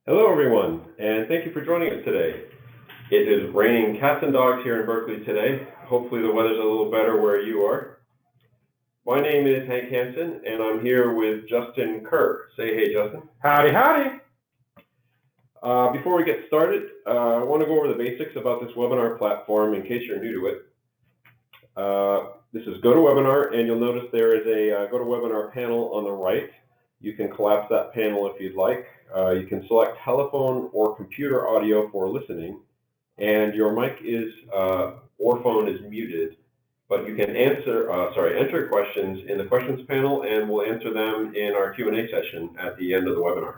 Hello everyone, and thank you for joining us today. It is raining cats and dogs here in Berkeley today. Hopefully the weather's a little better where you are. My name is Hank Hansen, and I'm here with Justin Kerr. Say hey, Justin. Howdy, howdy. Before we get started, I want to go over the basics about this webinar platform in case you're new to it. This is GoToWebinar, and you'll notice there is a GoToWebinar panel on the right. You can collapse that panel if you'd like. You can select telephone or computer audio for listening, and your mic is or phone is muted, but you can enter questions in the questions panel, and we'll answer them in our Q&A session at the end of the webinar.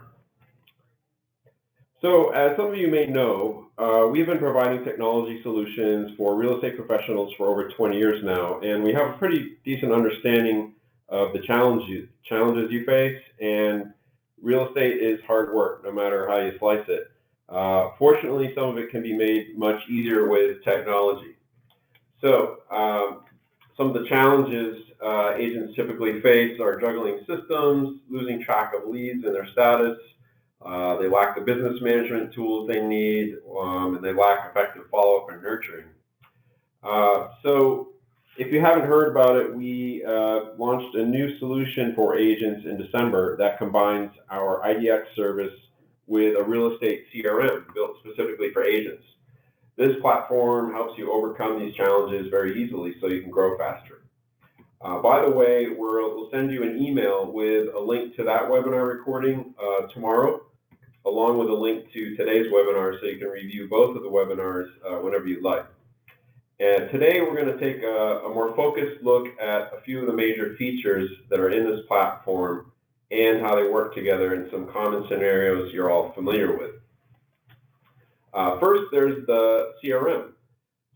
So, as some of you may know, we've been providing technology solutions for real estate professionals for over 20 years now, and we have a pretty decent understanding of the challenges you face, and real estate is hard work, no matter how you slice it. Fortunately, some of it can be made much easier with technology. So, some of the challenges agents typically face are juggling systems, losing track of leads and their status. They lack the business management tools they need, and they lack effective follow-up and nurturing. So, if you haven't heard about it, we launched a new solution for agents in December that combines our IDX service with a real estate CRM built specifically for agents. This platform helps you overcome these challenges very easily so you can grow faster. By the way, we'll send you an email with a link to that webinar recording tomorrow, along with a link to today's webinar so you can review both of the webinars whenever you'd like. And today we're going to take a more focused look at a few of the major features that are in this platform and how they work together in some common scenarios you're all familiar with. First, there's the CRM.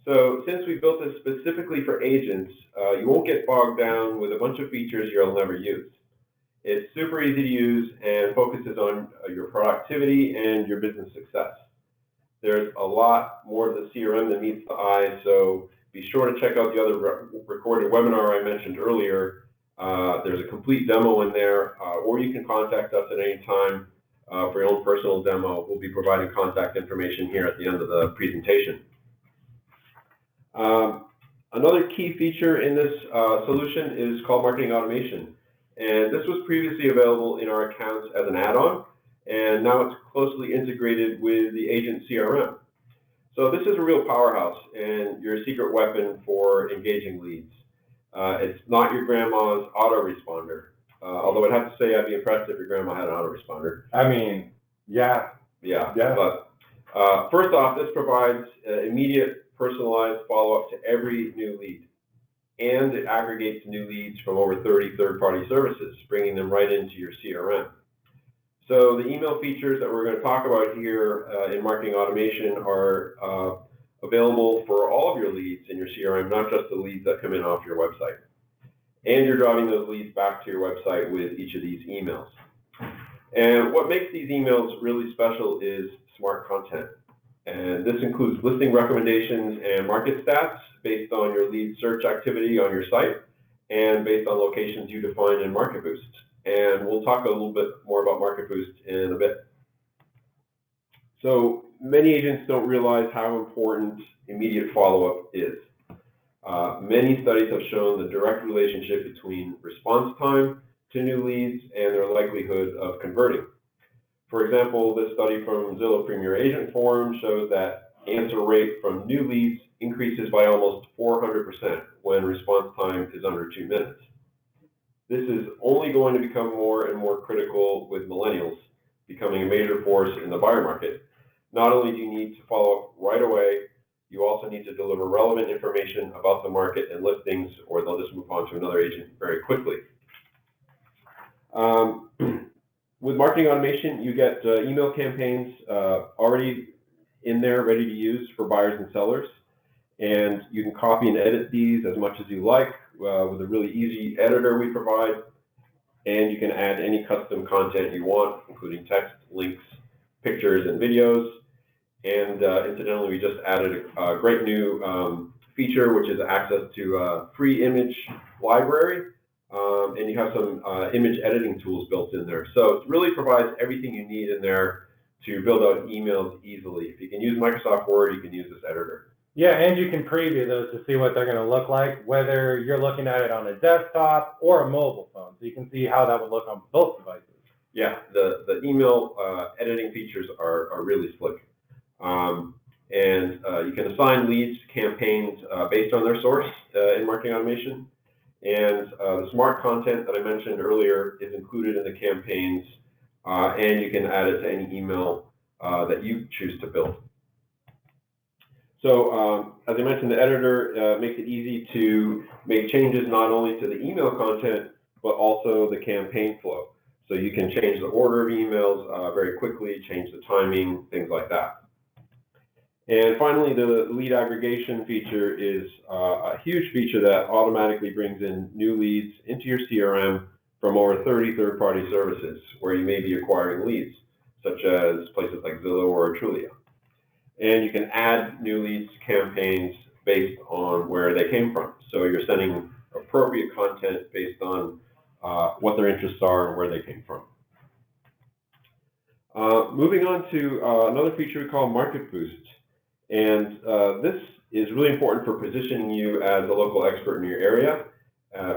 So since we built this specifically for agents, you won't get bogged down with a bunch of features you'll never use. It's super easy to use and focuses on your productivity and your business success. There's a lot more to the CRM than meets the eye, so be sure to check out the other recorded webinar I mentioned earlier. There's a complete demo in there, or you can contact us at any time for your own personal demo. We'll be providing contact information here at the end of the presentation. Another key feature in this solution is called marketing automation. And this was previously available in our accounts as an add-on, and now it's closely integrated with the agent CRM. So this is a real powerhouse and your secret weapon for engaging leads. It's not your grandma's autoresponder, although I'd have to say I'd be impressed if your grandma had an autoresponder. I mean, yeah. But first off, this provides immediate personalized follow-up to every new lead. And it aggregates new leads from over 30 third-party services, bringing them right into your CRM. So the email features that we're going to talk about here in marketing automation are available for all of your leads in your CRM, not just the leads that come in off your website. And you're driving those leads back to your website with each of these emails. And what makes these emails really special is smart content. And this includes listing recommendations and market stats based on your lead search activity on your site and based on locations you define in Market Boost. And we'll talk a little bit more about Market Boost in a bit. So many agents don't realize how important immediate follow-up is. Many studies have shown the direct relationship between response time to new leads and their likelihood of converting. For example, this study from Zillow Premier Agent Forum shows that answer rate from new leads increases by almost 400% when response time is under 2 minutes. This is only going to become more and more critical with millennials becoming a major force in the buyer market. Not only do you need to follow up right away, you also need to deliver relevant information about the market and listings, or they'll just move on to another agent very quickly. With marketing automation, you get email campaigns already in there, ready to use for buyers and sellers. And you can copy and edit these as much as you like with a really easy editor we provide. And you can add any custom content you want, including text, links, pictures, and videos. And incidentally, we just added a great new feature, which is access to a free image library. And you have some image editing tools built in there. So it really provides everything you need in there to build out emails easily. If you can use Microsoft Word, you can use this editor. Yeah, and you can preview those to see what they're going to look like, whether you're looking at it on a desktop or a mobile phone. So you can see how that would look on both devices. Yeah, the email editing features are really slick. You can assign leads to campaigns based on their source in marketing automation. And the smart content that I mentioned earlier is included in the campaigns, and you can add it to any email that you choose to build. So as I mentioned, the editor makes it easy to make changes not only to the email content, but also the campaign flow. So you can change the order of emails very quickly, change the timing, things like that. And finally, the lead aggregation feature is a huge feature that automatically brings in new leads into your CRM from over 30 third-party services where you may be acquiring leads, such as places like Zillow or Trulia. And you can add new leads to campaigns based on where they came from. So you're sending appropriate content based on what their interests are and where they came from. Moving on to another feature we call Market Boost. And this is really important for positioning you as a local expert in your area.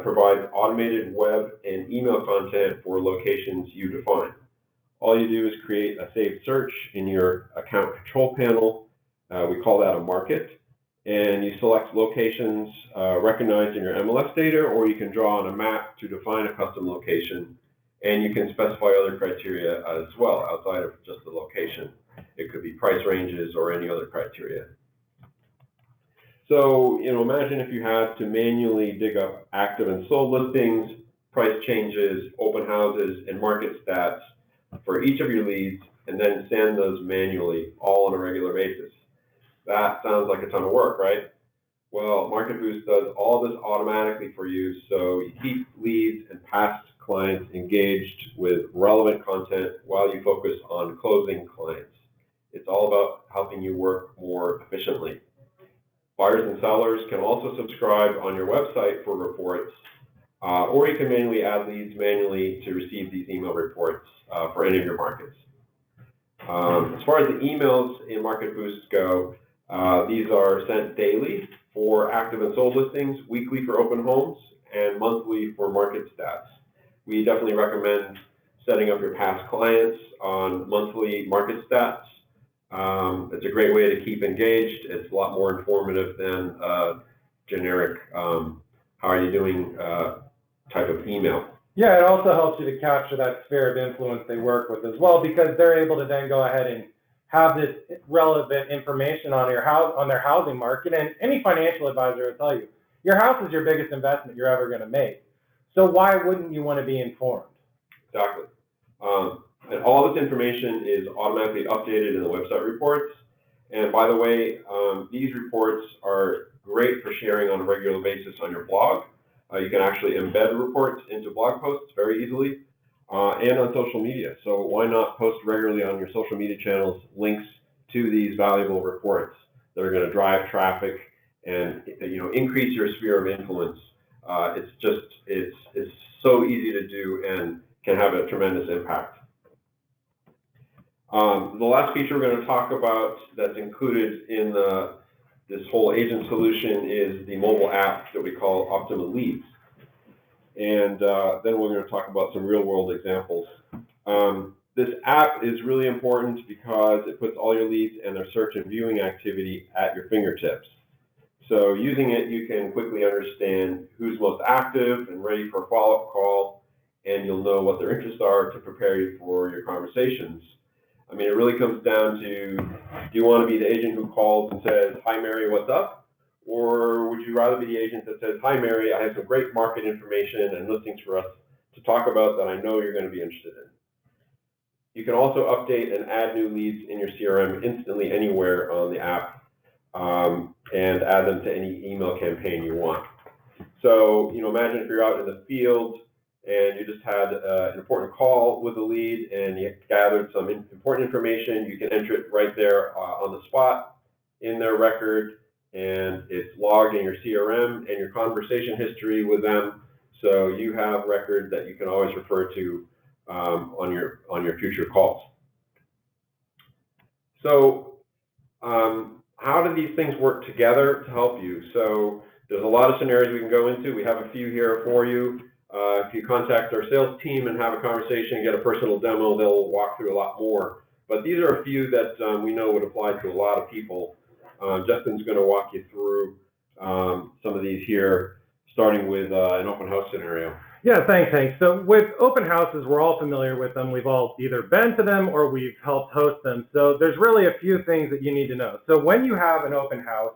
Provides automated web and email content for locations you define. All you do is create a saved search in your account control panel. We call that a market. And you select locations recognized in your MLS data, or you can draw on a map to define a custom location. And you can specify other criteria as well outside of just the location. It could be price ranges or any other criteria. So, imagine if you had to manually dig up active and sold listings, price changes, open houses, and market stats for each of your leads, and then send those manually, all on a regular basis. That sounds like a ton of work, right? Well, Market Boost does all this automatically for you, so you keep leads and past clients engaged with relevant content while you focus on closing clients. It's all about helping you work more efficiently. Buyers and sellers can also subscribe on your website for reports, or you can manually add leads manually to receive these email reports for any of your markets. As far as the emails in Market Boost go, these are sent daily for active and sold listings, weekly for open homes, and monthly for market stats. We definitely recommend setting up your past clients on monthly market stats. It's a great way to keep engaged. It's a lot more informative than generic how are you doing type of email. Yeah, it also helps you to capture that sphere of influence they work with as well, because they're able to then go ahead and have this relevant information on their housing market. And any financial advisor will tell you, your house is your biggest investment you're ever going to make. So why wouldn't you want to be informed? Exactly. And all this information is automatically updated in the website reports. And by the way, these reports are great for sharing on a regular basis on your blog. You can actually embed reports into blog posts very easily, and on social media. So why not post regularly on your social media channels links to these valuable reports that are going to drive traffic and increase your sphere of influence. It's so easy to do and can have a tremendous impact. The last feature we're going to talk about that's included in this whole agent solution is the mobile app that we call Optima Leads. And then we're going to talk about some real-world examples. This app is really important because it puts all your leads and their search and viewing activity at your fingertips. So using it, you can quickly understand who's most active and ready for a follow-up call, and you'll know what their interests are to prepare you for your conversations. I mean, it really comes down to, do you want to be the agent who calls and says, "Hi, Mary, what's up?" Or would you rather be the agent that says, "Hi, Mary, I have some great market information and listings for us to talk about that I know you're going to be interested in." You can also update and add new leads in your CRM instantly anywhere on the app, and add them to any email campaign you want. So, imagine if you're out in the field and you just had an important call with a lead and you gathered some important information. You can enter it right there on the spot in their record, and it's logged in your CRM and your conversation history with them. So you have record that you can always refer to on your future calls. So how do these things work together to help you? So there's a lot of scenarios we can go into. We have a few here for you. If you contact our sales team and have a conversation and get a personal demo, they'll walk through a lot more. But these are a few that we know would apply to a lot of people. Justin's going to walk you through some of these here, starting with an open house scenario. Yeah, thanks, Hank. So with open houses, we're all familiar with them. We've all either been to them or we've helped host them. So there's really a few things that you need to know. So when you have an open house,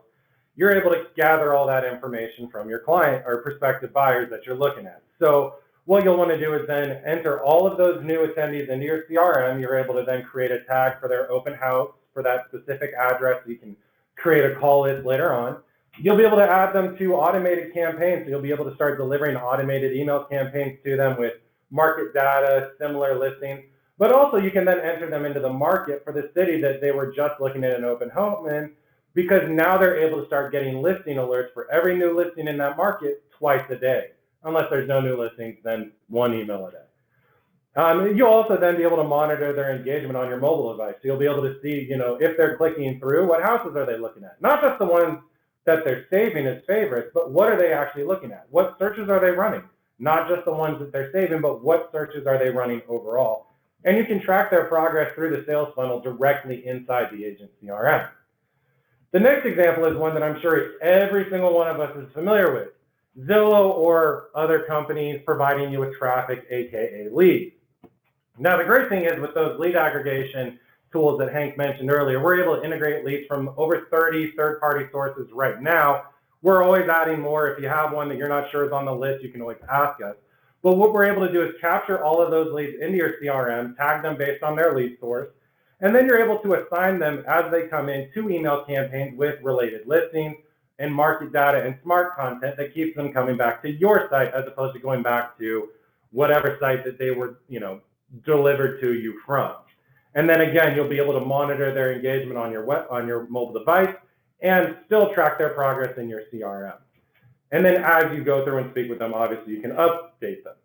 you're able to gather all that information from your client or prospective buyers that you're looking at. So what you'll want to do is then enter all of those new attendees into your CRM. You're able to then create a tag for their open house for that specific address. So you can create a call list later on. You'll be able to add them to automated campaigns. So you'll be able to start delivering automated email campaigns to them with market data, similar listings. But also you can then enter them into the market for the city that they were just looking at an open home in, because now they're able to start getting listing alerts for every new listing in that market twice a day. Unless there's no new listings, then one email a day. You'll also then be able to monitor their engagement on your mobile device. So you'll be able to see, if they're clicking through, what houses are they looking at? Not just the ones that they're saving as favorites, but what are they actually looking at? What searches are they running? Not just the ones that they're saving, but what searches are they running overall? And you can track their progress through the sales funnel directly inside the agent CRM. The next example is one that I'm sure every single one of us is familiar with. Zillow or other companies providing you with traffic, aka leads. Now the great thing is with those lead aggregation tools that Hank mentioned earlier, we're able to integrate leads from over 30 third-party sources right now. We're always adding more. If you have one that you're not sure is on the list, you can always ask us. But what we're able to do is capture all of those leads into your CRM, tag them based on their lead source, and then you're able to assign them as they come in to email campaigns with related listings and market data and smart content that keeps them coming back to your site as opposed to going back to whatever site that they were, delivered to you from. And then again, you'll be able to monitor their engagement on your mobile device and still track their progress in your CRM. And then as you go through and speak with them, obviously you can update them.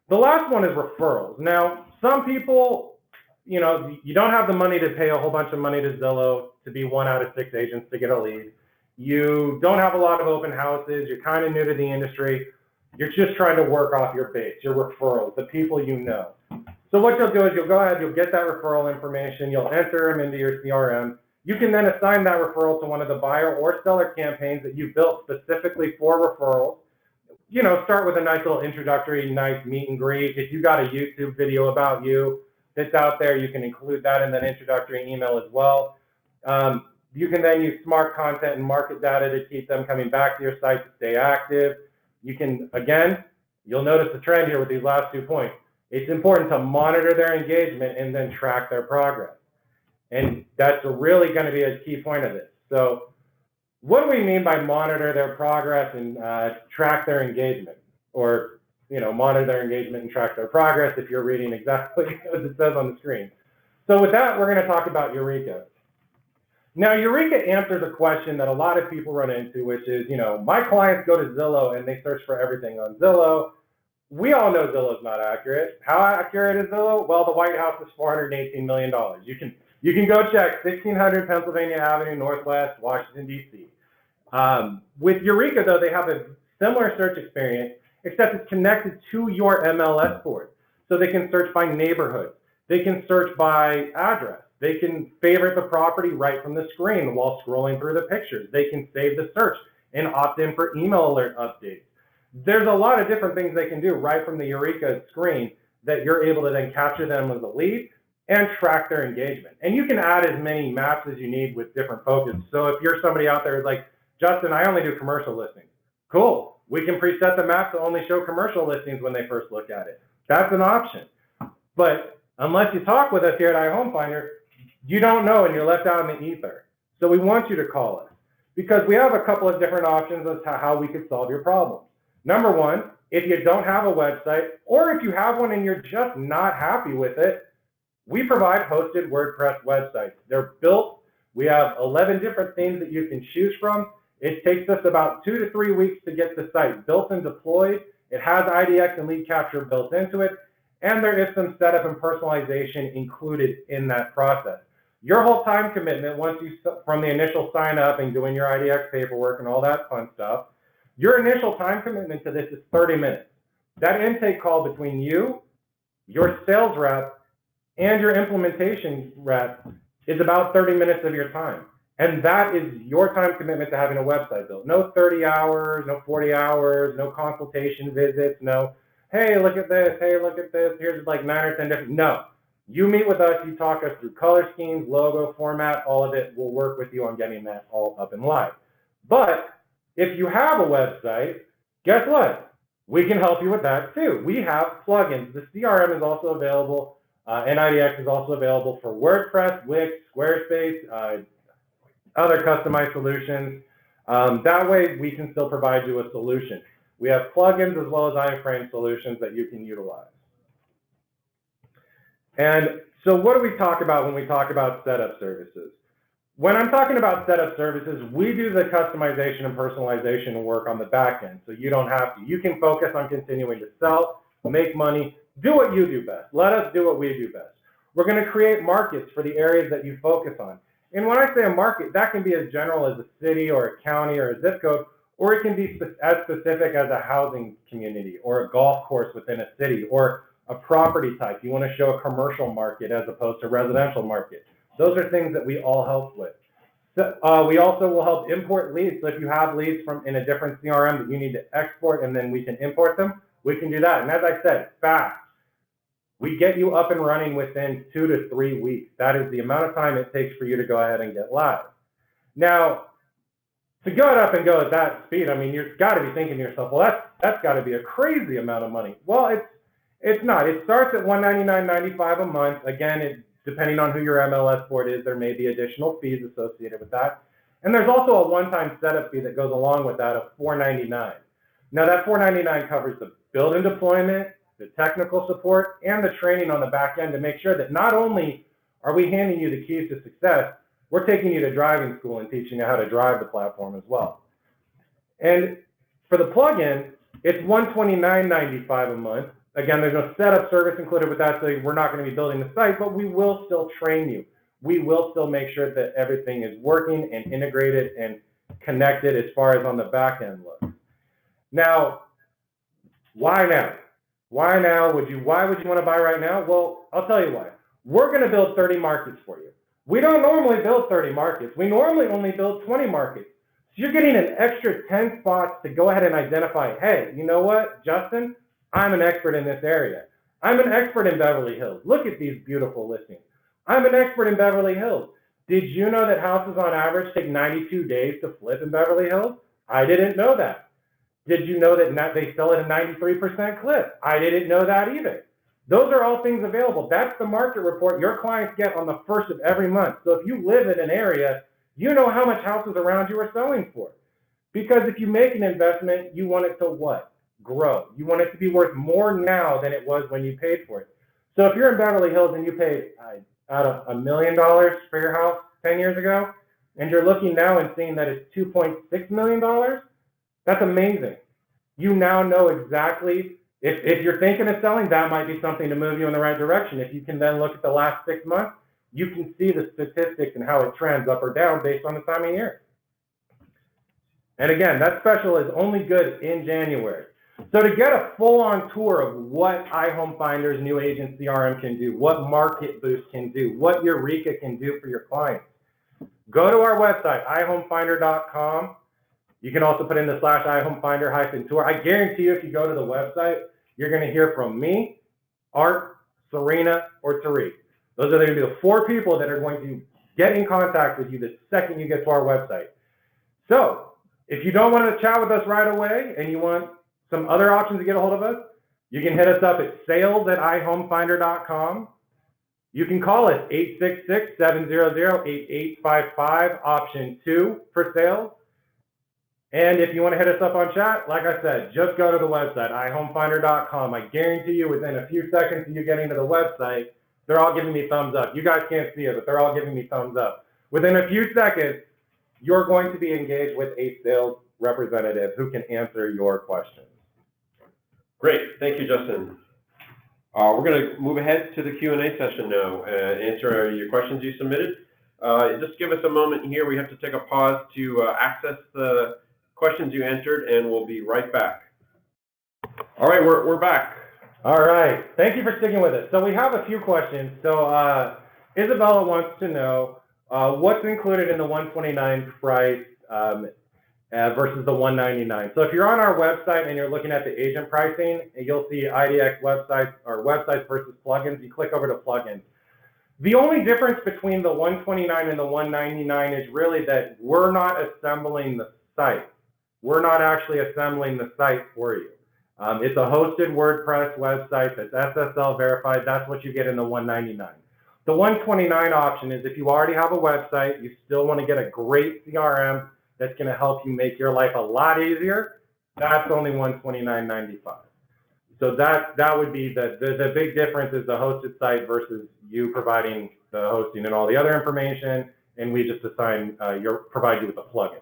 The last one is referrals. Now, some people, you don't have the money to pay a whole bunch of money to Zillow to be 1 out of 6 agents to get a lead. You don't have a lot of open houses. You're kind of new to the industry. You're just trying to work off your base, your referrals, the people you know. So what you'll do is you'll go ahead, you'll get that referral information, you'll enter them into your CRM. You can then assign that referral to one of the buyer or seller campaigns that you built specifically for referrals. Start with a nice little introductory, nice meet and greet. If you got a YouTube video about you that's out there, you can include that in that introductory email as well. You can then use smart content and market data to keep them coming back to your site to stay active. You can, again, you'll notice the trend here with these last 2 points. It's important to monitor their engagement and then track their progress. And that's really going to be a key point of this. So what do we mean by monitor their progress and track their engagement? Or, monitor their engagement and track their progress if you're reading exactly as it says on the screen. So with that, we're going to talk about Eureka. Now, Eureka answers a question that a lot of people run into, which is, my clients go to Zillow and they search for everything on Zillow. We all know Zillow is not accurate. How accurate is Zillow? Well, the White House is $418 million. You can go check 1600 Pennsylvania Avenue, Northwest, Washington, D.C. With Eureka, though, they have a similar search experience, except it's connected to your MLS board. So they can search by neighborhood. They can search by address. They can favorite the property right from the screen while scrolling through the pictures. They can save the search and opt in for email alert updates. There's a lot of different things they can do right from the Eureka screen that you're able to then capture them as a lead and track their engagement. And you can add as many maps as you need with different focus. So if you're somebody out there who's like, Justin, I only do commercial listings. Cool. We can preset the map to only show commercial listings when they first look at it. That's an option. But unless you talk with us here at iHome Finder, you don't know and you're left out in the ether. So we want you to call us because we have a couple of different options as to how we could solve your problems. Number one, if you don't have a website or if you have one and you're just not happy with it, we provide hosted WordPress websites. They're built. We have 11 different themes that you can choose from. It takes us about 2 to 3 weeks to get the site built and deployed. It has IDX and lead capture built into it. And there is some setup and personalization included in that process. your whole time commitment, once you, from the initial sign up and doing your IDX paperwork and all that fun stuff, your initial time commitment to this is 30 minutes. That intake call between you, your sales rep, and your implementation rep is about 30 minutes of your time. And that is your time commitment to having a website built. No 30 hours, no 40 hours, no consultation visits, no, hey, look at this, hey, look at this, here's like 9 or 10 different, no. You meet with us, you talk us through color schemes, logo, format, all of it. We'll work with you on getting that all up and live. But if you have a website, guess what? We can help you with that too. We have plugins. The CRM is also available, NIDX is also available for WordPress, Wix, Squarespace, other customized solutions. That way we can still provide you a solution. We have plugins as well as iframe solutions that you can utilize. And so what do we talk about when we talk about setup services? When I'm talking about setup services, we do the customization and personalization work on the back end, so you don't have to. You can focus on continuing to sell, make money, do what you do best. Let us do what we do best. We're going to create markets for the areas that you focus on. And when I say a market, that can be as general as a city or a county or a zip code, or it can be as specific as a housing community or a golf course within a city or a property type. You want to show a commercial market as opposed to residential market. Those are things that we all help with. So, we also will help import leads. So if you have leads from in a different CRM that you need to export and then we can import them, we can do that. And as I said, fast. We get you up and running within 2 to 3 weeks. That is the amount of time it takes for you to go ahead and get live. Now, to go up and go at that speed, I mean, you've got to be thinking to yourself, well, that's got to be a crazy amount of money. Well, it's not. It starts at $199.95 a month. Again, depending on who your MLS board is, there may be additional fees associated with that. And there's also a one-time setup fee that goes along with that of $499. Now, that $499 covers the build and deployment, the technical support, and the training on the back end to make sure that not only are we handing you the keys to success, we're taking you to driving school and teaching you how to drive the platform as well. And for the plugin, it's $129.95 a month. Again, there's no setup service included with that, so we're not going to be building the site, but we will still train you. We will still make sure that everything is working and integrated and connected as far as on the back end looks. Now, why now? Why now? Why would you want to buy right now? Well, I'll tell you why. We're going to build 30 markets for you. We don't normally build 30 markets. We normally only build 20 markets. So you're getting an extra 10 spots to go ahead and identify, hey, you know what, Justin? I'm an expert in this area. I'm an expert in Beverly Hills. Look at these beautiful listings. I'm an expert in Beverly Hills. Did you know that houses on average take 92 days to flip in Beverly Hills? I didn't know that. Did you know that they sell at a 93% clip? I didn't know that either. Those are all things available. That's the market report your clients get on the first of every month. So if you live in an area, you know how much houses around you are selling for. Because if you make an investment, you want it to what? Grow. You want it to be worth more now than it was when you paid for it. So if you're in Beverly Hills and you paid out $1 million for your house 10 years ago, and you're looking now and seeing that it's $2.6 million, that's amazing. You now know exactly, if you're thinking of selling, that might be something to move you in the right direction. If you can then look at the last 6 months, you can see the statistics and how it trends up or down based on the time of year. And again, that special is only good in January. So to get a full-on tour of what iHomeFinder's new agent CRM can do, what Market Boost can do, what Eureka can do for your clients, go to our website, iHomeFinder.com. You can also put in the /iHomeFinder-tour. I guarantee you if you go to the website, you're going to hear from me, Art, Serena, or Tariq. Those are going to be the 4 people that are going to get in contact with you the second you get to our website. So if you don't want to chat with us right away and you want some other options to get a hold of us, you can hit us up at sales@iHomeFinder.com. You can call us 866-700-8855, option 2 for sales. And if you want to hit us up on chat, like I said, just go to the website, iHomeFinder.com. I guarantee you within a few seconds of you getting to the website, they're all giving me thumbs up. You guys can't see it, but they're all giving me thumbs up. Within a few seconds, you're going to be engaged with a sales representative who can answer your questions. Great. Thank you, Justin. We're going to move ahead to the Q&A session now and answer your questions you submitted. Just give us a moment here. We have to take a pause to access the questions you entered, and we'll be right back. All right, we're back. All right, thank you for sticking with us. So we have a few questions. So Isabella wants to know what's included in the $129 price versus the $199. So if you're on our website and you're looking at the agent pricing, you'll see IDX websites or websites versus plugins. You click over to plugins. The only difference between the $129 and the $199 is really that we're not assembling the site. We're not actually assembling the site for you. It's a hosted WordPress website that's SSL verified. That's what you get in the $199. The $129 option is if you already have a website, you still want to get a great CRM that's going to help you make your life a lot easier. That's only $129.95. So that would be the big difference is the hosted site versus you providing the hosting and all the other information, and we just provide you with a plugin.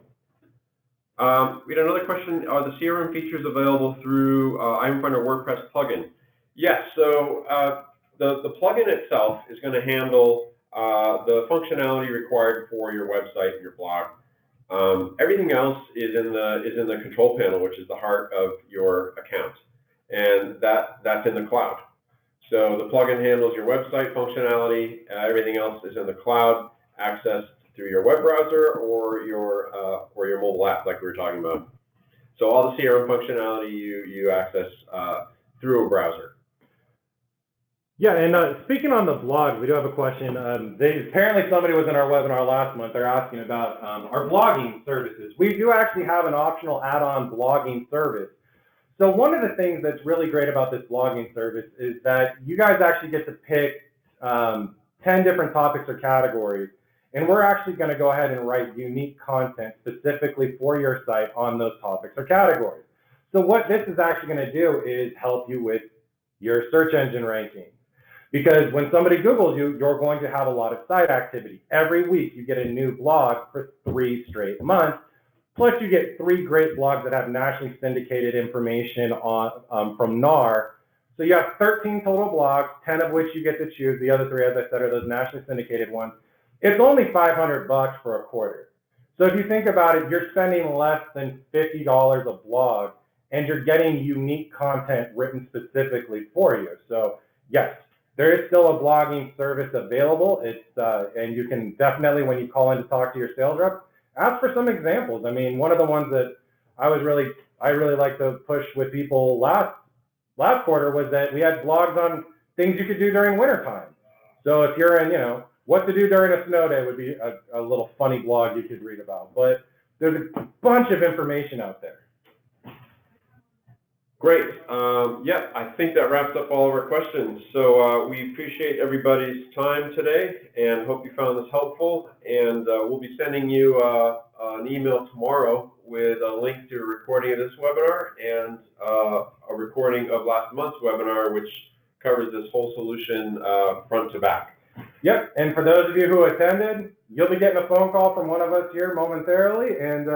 We had another question. Are the CRM features available through Item Finder WordPress plugin? Yes. So the plugin itself is going to handle the functionality required for your website, your blog. Everything else is in the control panel, which is the heart of your account, and that's in the cloud. So the plugin handles your website functionality. Everything else is in the cloud, accessed through your web browser or your mobile app, like we were talking about. So all the CRM functionality you access through a browser. Yeah, and speaking on the blog, we do have a question. Apparently somebody was in our webinar last month. They're asking about our blogging services. We do actually have an optional add-on blogging service. So one of the things that's really great about this blogging service is that you guys actually get to pick 10 different topics or categories, and we're actually going to go ahead and write unique content specifically for your site on those topics or categories. So what this is actually going to do is help you with your search engine ranking. Because when somebody Googles you, you're going to have a lot of site activity. Every week you get a new blog for 3 straight months. Plus you get 3 great blogs that have nationally syndicated information on from NAR. So you have 13 total blogs, 10 of which you get to choose. The other 3, as I said, are those nationally syndicated ones. It's only $500 for a quarter. So if you think about it, you're spending less than $50 a blog, and you're getting unique content written specifically for you. So yes, there is still a blogging service available. And you can definitely, when you call in to talk to your sales rep, ask for some examples. I mean, one of the ones that I really like to push with people last quarter was that we had blogs on things you could do during wintertime. So if you're in, what to do during a snow day would be a little funny blog you could read about. But there's a bunch of information out there. Great. Yeah, I think that wraps up all of our questions. So we appreciate everybody's time today and hope you found this helpful. And we'll be sending you an email tomorrow with a link to a recording of this webinar and a recording of last month's webinar, which covers this whole solution front to back. Yep, and for those of you who attended, you'll be getting a phone call from one of us here momentarily. And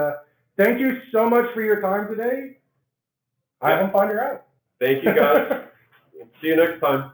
thank you so much for your time today. I haven't found your out. Thank you, guys. See you next time.